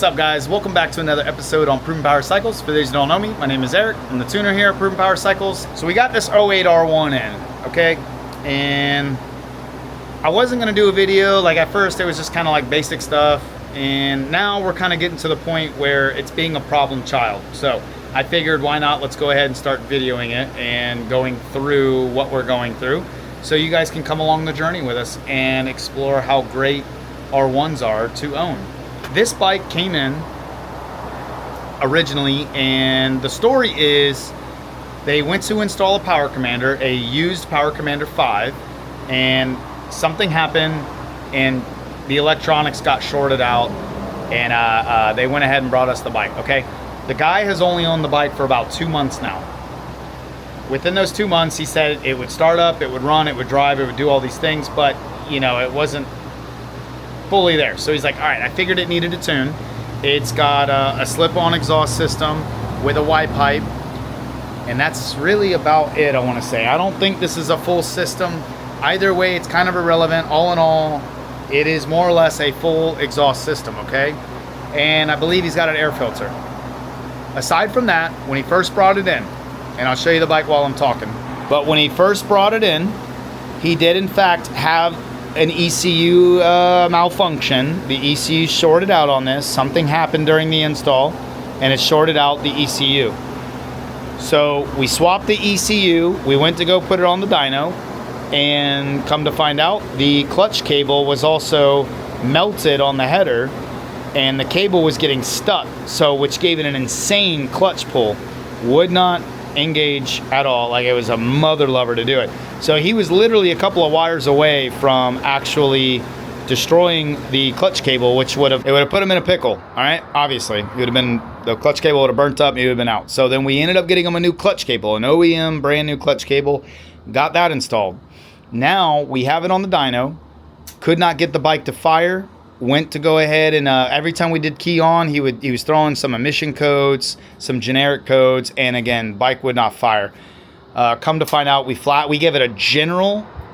What's up, guys? Welcome back to another episode on Proven Power Cycles. For those who don't know me, my name is Eric. I'm the tuner here at Proven Power Cycles. So we got this 08 R1 in, okay? And I wasn't gonna do a video. Like at first it was just kind of like basic stuff. And now we're kind of getting to the point where it's being a problem child. So I figured, why not? Let's go ahead and start videoing it and going through what we're going through, so you guys can come along the journey with us and explore how great R1s are to own. This bike came in originally, and the story is they went to install a Power Commander, a used Power Commander 5, and something happened and the electronics got shorted out, and they went ahead and brought us the bike, okay? The guy has only owned the bike for about 2 months now. Within those 2 months, he said it would start up, it would run, it would drive, it would do all these things, but you know, it wasn't fully there. So he's like, all right, I figured it needed a tune. It's got a slip-on exhaust system with a Y pipe, and that's really about it, I want to say. I don't think this is a full system. Either way, it's kind of irrelevant. All in all, it is more or less a full exhaust system, okay? And I believe he's got an air filter. Aside from that, when he first brought it in, and I'll show you the bike while I'm talking, but when he first brought it in, he did in fact have an ECU malfunction. The ECU shorted out on this. Something happened during the install and it shorted out the ECU. So we swapped the ECU, we went to go put it on the dyno, and come to find out the clutch cable was also melted on the header, and the cable was getting stuck, so which gave it an insane clutch pull. Would not engage at all. Like, it was a mother lover to do it. So he was literally a couple of wires away from actually destroying the clutch cable, which would have put him in a pickle. All right, obviously it would have been, the clutch cable would have burnt up and he would have been out. So then we ended up getting him a new clutch cable, an OEM brand new clutch cable. Got that installed. Now we have it on the dyno. Could not get the bike to fire. Went to go ahead and every time we did key on, he was throwing some emission codes, some generic codes, and again, bike would not fire. Come to find out, we give it a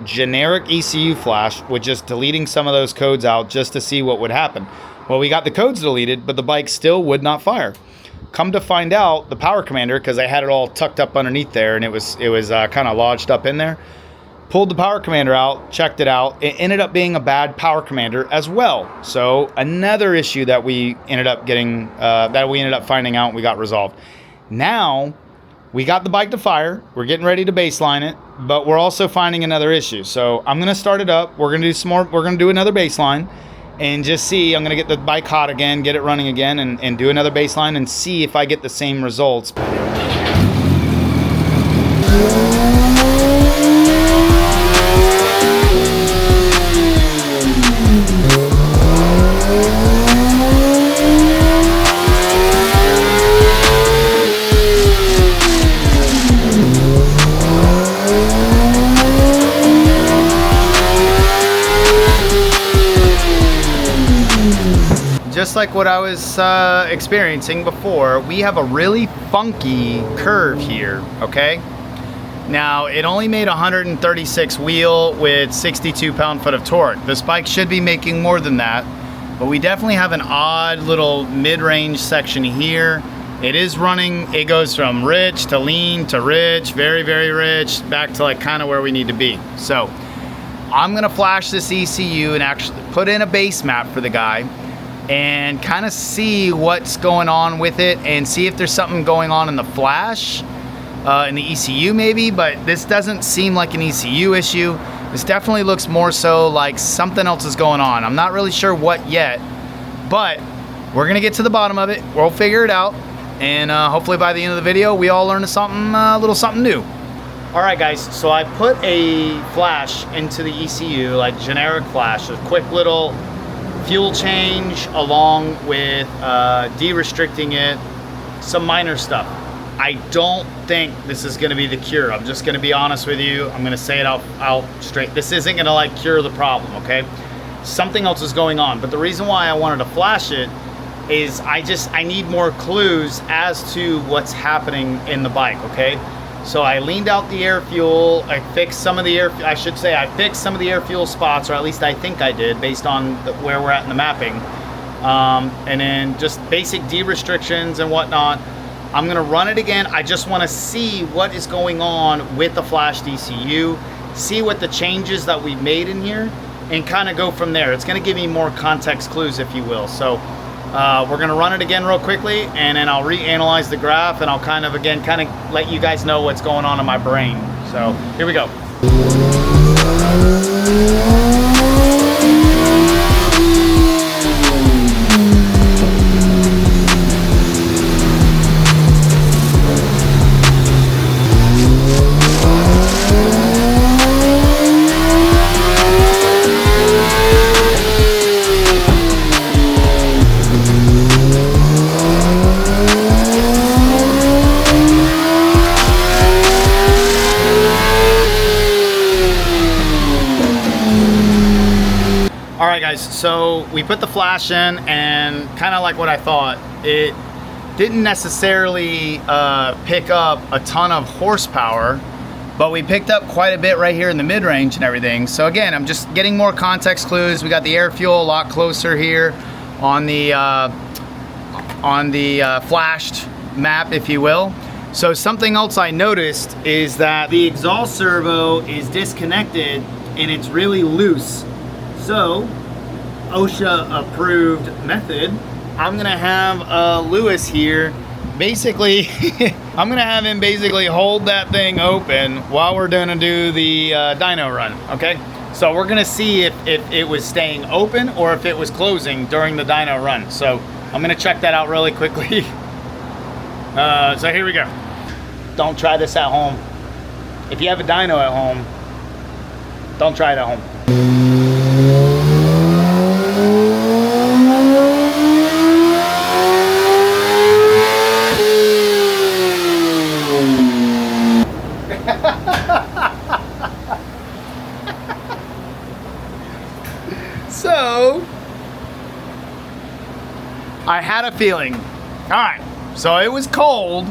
generic ECU flash with just deleting some of those codes out just to see what would happen. Well, we got the codes deleted, but the bike still would not fire. Come to find out, the Power Commander, because I had it all tucked up underneath there, and it was kind of lodged up in there. Pulled the Power Commander out, checked it out. It ended up being a bad Power Commander as well. So another issue that we ended up getting, finding out, and we got resolved. Now we got the bike to fire. We're getting ready to baseline it, but we're also finding another issue. So I'm gonna start it up. We're gonna do some more. We're gonna do another baseline and just see. I'm gonna get the bike hot again, get it running again, and do another baseline and see if I get the same results. Just like what I was experiencing before, we have a really funky curve here, okay? Now, it only made 136 wheel with 62 pound-foot of torque. This bike should be making more than that, but we definitely have an odd little mid-range section here. It is running, it goes from rich to lean to rich, very, very rich, back to like kind of where we need to be. So I'm gonna flash this ECU and actually put in a base map for the guy and kind of see what's going on with it and see if there's something going on in the flash, in the ECU maybe, but this doesn't seem like an ECU issue. This definitely looks more so like something else is going on. I'm not really sure what yet, but we're gonna get to the bottom of it. We'll figure it out, and hopefully by the end of the video, we all learn something, a little something new. All right, guys, so I put a flash into the ECU, like generic flash, a quick little fuel change along with de-restricting it, some minor stuff. I don't think this is gonna be the cure. I'm just gonna be honest with you. I'm gonna say it out straight. This isn't gonna like cure the problem, okay? Something else is going on, but the reason why I wanted to flash it is I need more clues as to what's happening in the bike, okay? So I leaned out the air fuel, I fixed some of the air, I fixed some of the air fuel spots, or at least I think I did based on where we're at in the mapping. and then just basic D restrictions and whatnot. I'm gonna run it again. I just wanna see what is going on with the flashed ECU, see what the changes that we made in here, and kind of go from there. It's gonna give me more context clues, if you will. So we're gonna run it again real quickly, and then I'll reanalyze the graph, and I'll kind of let you guys know what's going on in my brain. So here we go. Alright guys, so we put the flash in, and kind of like what I thought, it didn't necessarily pick up a ton of horsepower, but we picked up quite a bit right here in the mid-range and everything. So again, I'm just getting more context clues. We got the air fuel a lot closer here on the flashed map, if you will. So something else I noticed is that the exhaust servo is disconnected and it's really loose. So, OSHA approved method, I'm gonna have Lewis here, basically, I'm gonna have him basically hold that thing open while we're gonna do the dyno run, okay? So we're gonna see if it was staying open or if it was closing during the dyno run. So I'm gonna check that out really quickly. So here we go. Don't try this at home. If you have a dyno at home, don't try it at home. So, I had a feeling. All right, so it was cold.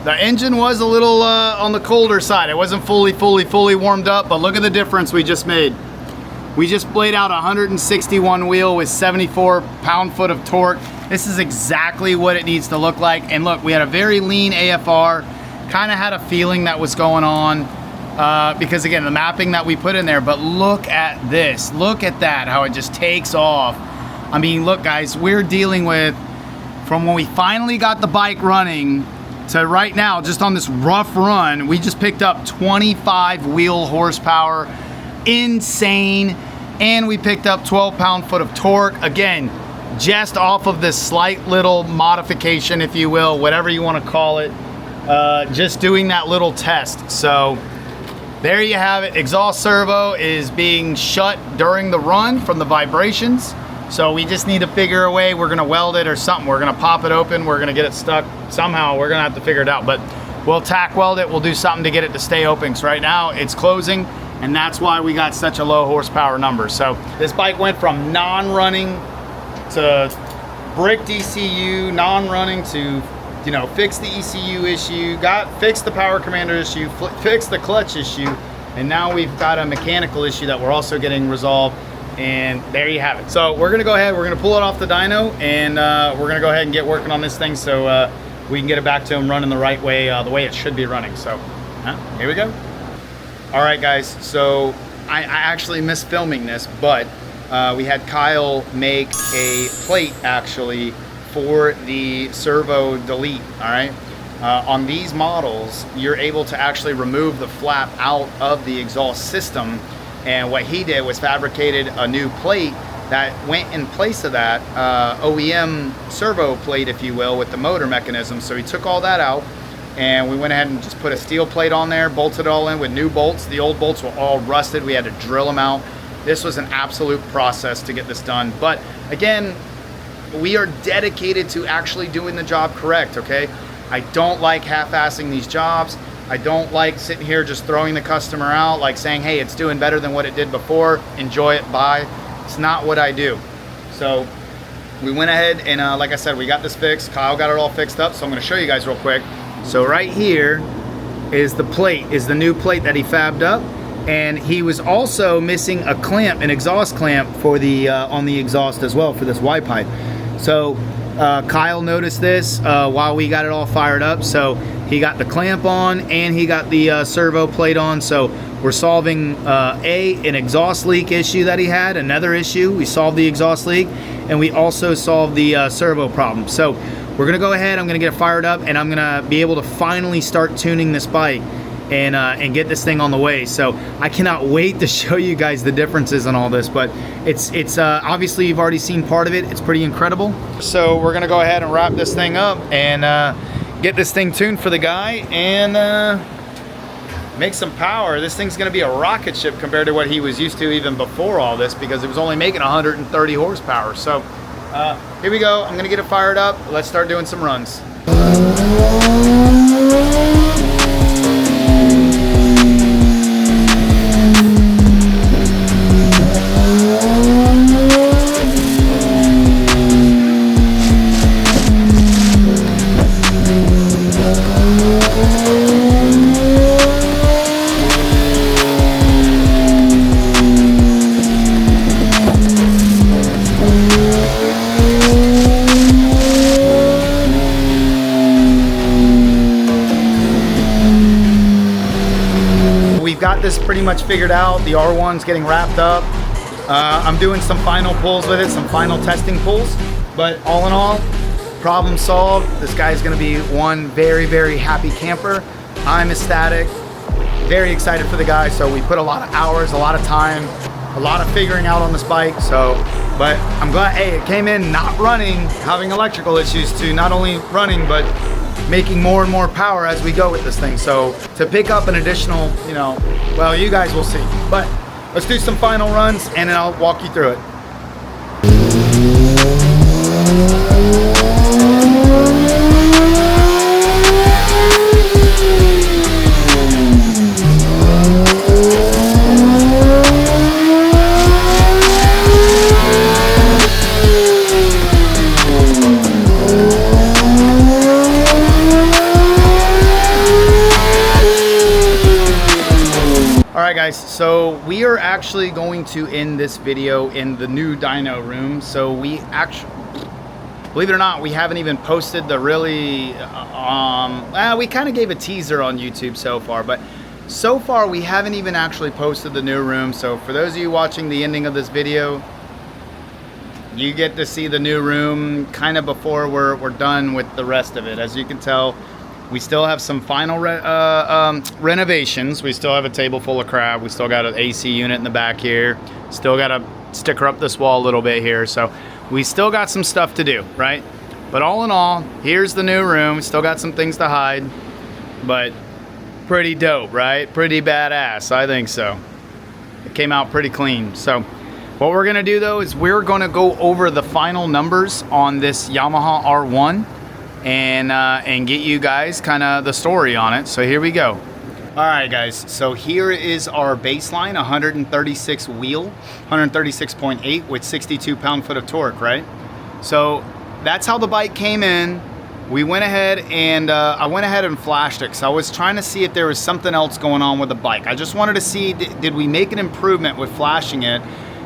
The engine was a little on the colder side. It wasn't fully warmed up, but look at the difference we just made. We just played out a 161 wheel with 74 pound-foot of torque. This is exactly what it needs to look like. And look, we had a very lean AFR. Kind of had a feeling that was going on because again, the mapping that we put in there, but look at this. Look at that, how it just takes off. I mean, look guys, we're dealing with, from when we finally got the bike running to right now, just on this rough run, we just picked up 25 wheel horsepower. Insane. And we picked up 12 pound-foot of torque. Again, just off of this slight little modification, if you will, whatever you want to call it. Just doing that little test. So there you have it. Exhaust servo is being shut during the run from the vibrations. So we just need to figure a way. We're going to weld it or something. We're going to pop it open. We're going to get it stuck. Somehow we're going to have to figure it out. But we'll tack weld it. We'll do something to get it to stay open. So right now it's closing. And that's why we got such a low horsepower number. So this bike went from non-running to bricked ECU, non-running to, you know, fix the ECU issue, fixed the power commander issue, fixed the clutch issue, and now we've got a mechanical issue that we're also getting resolved. And there you have it. So we're gonna go ahead, we're gonna pull it off the dyno, and we're gonna go ahead and get working on this thing so we can get it back to them running the right way, the way it should be running. So here we go. All right guys, so I actually missed filming this, but we had Kyle make a plate actually for the servo delete, all right? On these models, you're able to actually remove the flap out of the exhaust system. And what he did was fabricated a new plate that went in place of that OEM servo plate, if you will, with the motor mechanism. So he took all that out, and we went ahead and just put a steel plate on there, bolted it all in with new bolts. The old bolts were all rusted. We had to drill them out. This was an absolute process to get this done. But again, we are dedicated to actually doing the job correct, okay? I don't like half-assing these jobs. I don't like sitting here just throwing the customer out, like saying, hey, it's doing better than what it did before, enjoy it, bye. It's not what I do. So we went ahead and like I said, we got this fixed. Kyle got it all fixed up, so I'm gonna show you guys real quick. So right here is the plate, is the new plate that he fabbed up. And he was also missing a clamp, an exhaust clamp for the on the exhaust as well for this Y pipe. So Kyle noticed this while we got it all fired up. So he got the clamp on and he got the servo plate on. So we're solving an exhaust leak issue that he had, another issue. We solved the exhaust leak, and we also solved the servo problem. So we're gonna go ahead, I'm gonna get it fired up, and I'm gonna be able to finally start tuning this bike and get this thing on the way. So I cannot wait to show you guys the differences in all this, but it's obviously you've already seen part of it. It's pretty incredible. So we're gonna go ahead and wrap this thing up and get this thing tuned for the guy and make some power. This thing's gonna be a rocket ship compared to what he was used to even before all this, because it was only making 130 horsepower. So here we go. I'm gonna get it fired up. Let's start doing some runs. Got this pretty much figured out. The R1's getting wrapped up. I'm doing some final pulls with it, some final testing pulls, but all in all, problem solved. This guy's gonna be one very, very happy camper. I'm ecstatic, very excited for the guy. So we put a lot of hours, a lot of time, a lot of figuring out on this bike. So, but I'm glad, hey, it came in not running, having electrical issues, to not only running, but making more and more power as we go with this thing. So to pick up an additional, you know, well, you guys will see. But let's do some final runs and then I'll walk you through it. Alright guys, so we are actually going to end this video in the new dyno room. So we actually, believe it or not, we haven't even posted the really, we kind of gave a teaser on YouTube so far, but so far we haven't even actually posted the new room. So for those of you watching the ending of this video, you get to see the new room kind of before we're done with the rest of it. As you can tell, we still have some final renovations. We still have a table full of crap. We still got an AC unit in the back here. Still got to sticker up this wall a little bit here. So we still got some stuff to do, right? But all in all, here's the new room. We still got some things to hide, but pretty dope, right? Pretty badass, I think so. It came out pretty clean. So what we're gonna do though is we're gonna go over the final numbers on this Yamaha R1 and get you guys kind of the story on it. So here we go. All right guys, so here is our baseline, 136 wheel, 136.8 with 62 pound-foot of torque, right? So that's how the bike came in. We went ahead and I went ahead and flashed it because I was trying to see if there was something else going on with the bike. I just wanted to see, did we make an improvement with flashing it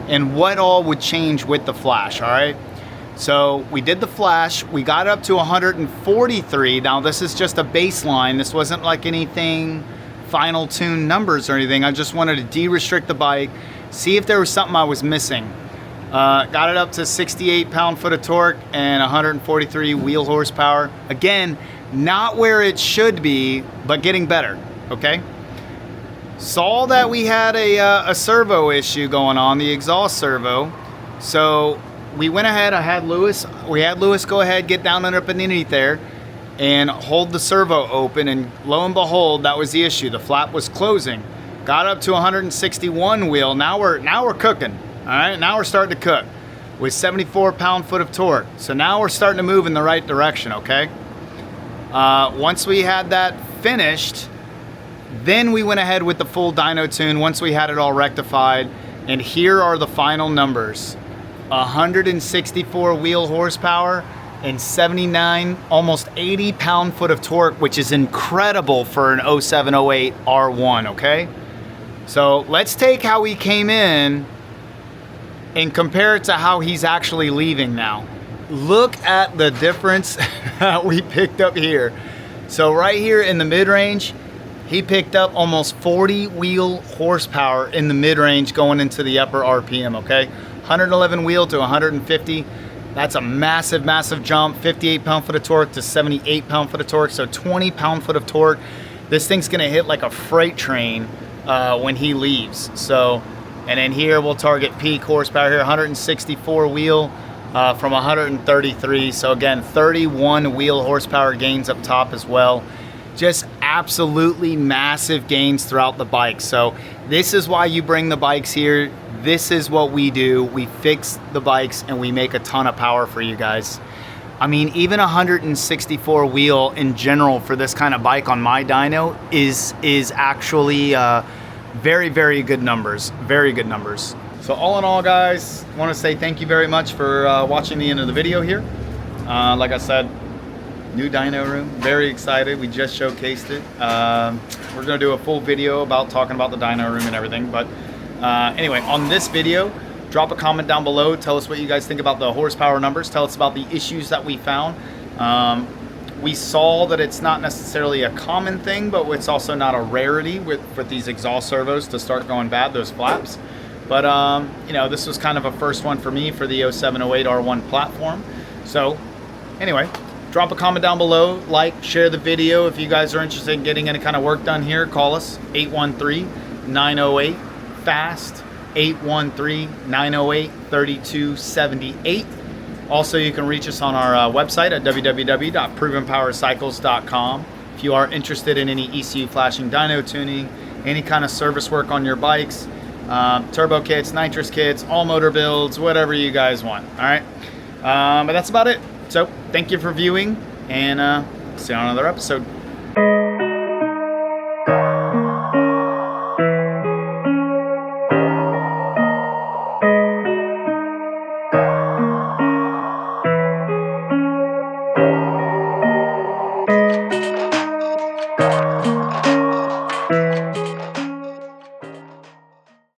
and what all would change with the flash, all right? So we did the flash, we got up to 143. Now this is just a baseline. This wasn't like anything final tune numbers or anything. I just wanted to de-restrict the bike, see if there was something I was missing. Got it up to 68 pound-foot of torque and 143 wheel horsepower. Again, not where it should be, but getting better, okay? Saw that we had a servo issue going on, the exhaust servo. So we went ahead, we had Lewis go ahead, get down underneath there and hold the servo open, and lo and behold, that was the issue. The flap was closing. Got up to 161 wheel. Now we're cooking. All right, now we're starting to cook with 74 pound-foot of torque. So now we're starting to move in the right direction, okay? Once we had that finished, then we went ahead with the full dyno tune once we had it all rectified. And here are the final numbers. 164 wheel horsepower and 79, almost 80 pound-foot of torque, which is incredible for an 0708 R1, okay? So let's take how he came in and compare it to how he's actually leaving now. Look at the difference that we picked up here. So right here in the mid-range, he picked up almost 40 wheel horsepower in the mid-range going into the upper RPM, okay? 111 wheel to 150. That's a massive, massive jump. 58 pound-foot of torque to 78 pound-foot of torque, so 20 pound-foot of torque. This thing's gonna hit like a freight train when he leaves. So, and then here we'll target peak horsepower here, 164 wheel from 133. So again, 31 wheel horsepower gains up top as well. Just absolutely massive gains throughout the bike. So this is why you bring the bikes here. This is what we do. We fix the bikes and we make a ton of power for you guys. I mean, even 164 wheel in general for this kind of bike on my dyno is actually very, very good numbers. Very good numbers. So all in all, guys, I want to say thank you very much for watching the end of the video here. Like I said, new dyno room, very excited. We just showcased it. We're gonna do a full video about talking about the dyno room and everything. But anyway, on this video, drop a comment down below. Tell us what you guys think about the horsepower numbers. Tell us about the issues that we found. We saw that it's not necessarily a common thing, but it's also not a rarity with these exhaust servos to start going bad, those flaps. But you know, this was kind of a first one for me for the 0708 R1 platform. So anyway, drop a comment down below, like, share the video. If you guys are interested in getting any kind of work done here, call us 813-908-FAST, 813-908-3278. Also, you can reach us on our website at www.provenpowercycles.com. If you are interested in any ECU flashing dyno tuning, any kind of service work on your bikes, turbo kits, nitrous kits, all motor builds, whatever you guys want. All right, but that's about it. So thank you for viewing, and see you on another episode.